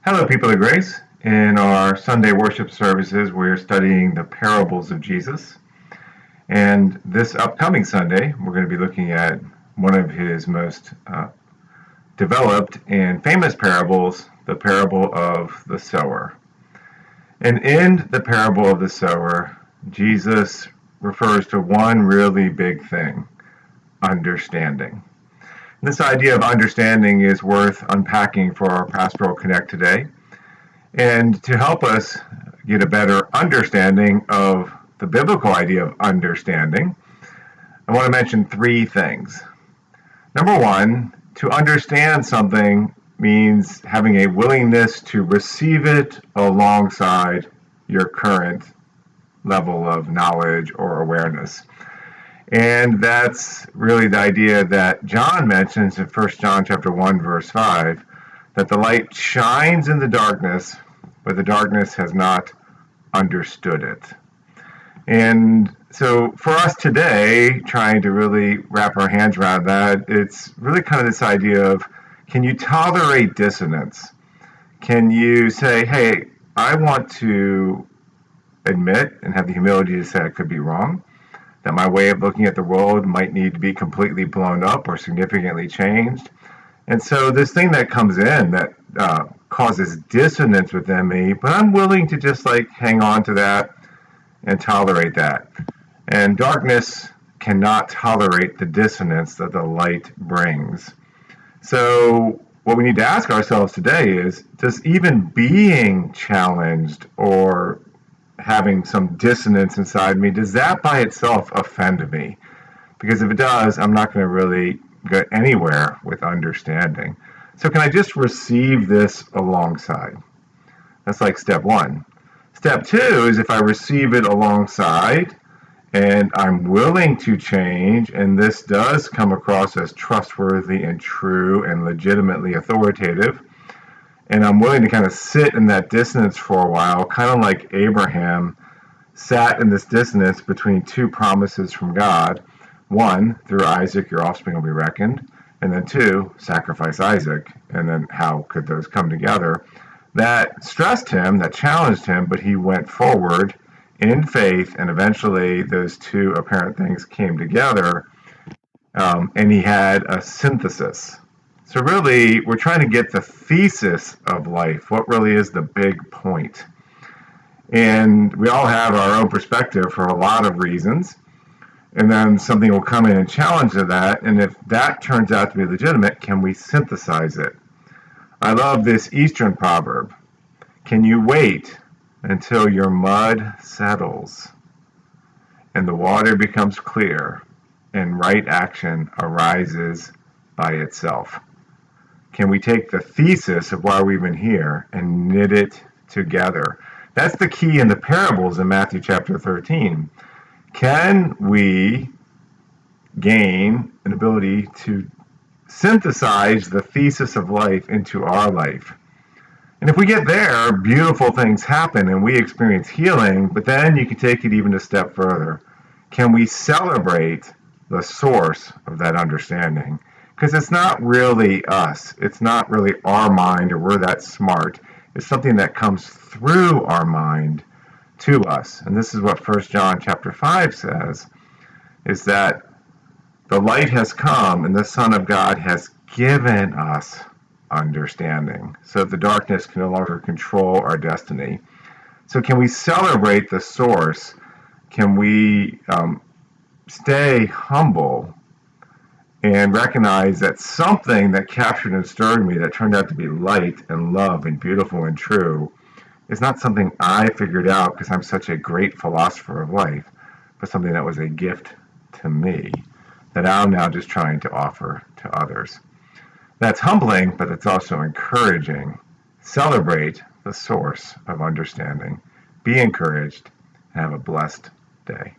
Hello, people of grace. In our Sunday worship services, we're studying the parables of Jesus. And this upcoming Sunday, we're going to be looking at one of his most developed and famous parables, the parable of the sower. And in the parable of the sower, Jesus refers to one really big thing: understanding. This idea of understanding is worth unpacking for our Pastoral Connect today. And to help us get a better understanding of the biblical idea of understanding, I want to mention three things. Number one, to understand something means having a willingness to receive it alongside your current level of knowledge or awareness. And that's really the idea that John mentions in 1 John chapter 1, verse 5, that the light shines in the darkness, but the darkness has not understood it. And so for us today, trying to really wrap our hands around that, it's really kind of this idea of, can you tolerate dissonance? Can you say, hey, I want to admit and have the humility to say I could be wrong, that my way of looking at the world might need to be completely blown up or significantly changed. And so this thing that comes in that causes dissonance within me, but I'm willing to just hang on to that and tolerate that. And darkness cannot tolerate the dissonance that the light brings. So what we need to ask ourselves today is, does even being challenged or having some dissonance inside me, does that by itself offend me? Because if it does, I'm not going to really get anywhere with understanding. So can I just receive this alongside? That's like step one. Step two is, if I receive it alongside and I'm willing to change, and this does come across as trustworthy and true and legitimately authoritative, and I'm willing to kind of sit in that dissonance for a while, kind of like Abraham sat in this dissonance between two promises from God. One, through Isaac your offspring will be reckoned, and then two, sacrifice Isaac. And then how could those come together? That stressed him, that challenged him, but he went forward in faith, and eventually those two apparent things came together, and he had a synthesis. So really, we're trying to get the thesis of life. What really is the big point? And we all have our own perspective for a lot of reasons. And then something will come in and challenge that. And if that turns out to be legitimate, can we synthesize it? I love this Eastern proverb. Can you wait until your mud settles and the water becomes clear and right action arises by itself? Can we take the thesis of why we've been here and knit it together? That's the key in the parables in Matthew chapter 13. Can we gain an ability to synthesize the thesis of life into our life? And if we get there, beautiful things happen and we experience healing, but then you can take it even a step further. Can we celebrate the source of that understanding? Because it's not really us. It's not really our mind, or we're that smart. It's something that comes through our mind to us. And this is what 1 John chapter 5 says, is that the light has come and the Son of God has given us understanding, so the darkness can no longer control our destiny. So can we celebrate the source? Can we stay humble and recognize that something that captured and stirred me, that turned out to be light and love and beautiful and true, is not something I figured out because I'm such a great philosopher of life, but something that was a gift to me that I'm now just trying to offer to others. That's humbling, but it's also encouraging. Celebrate the source of understanding. Be encouraged and have a blessed day.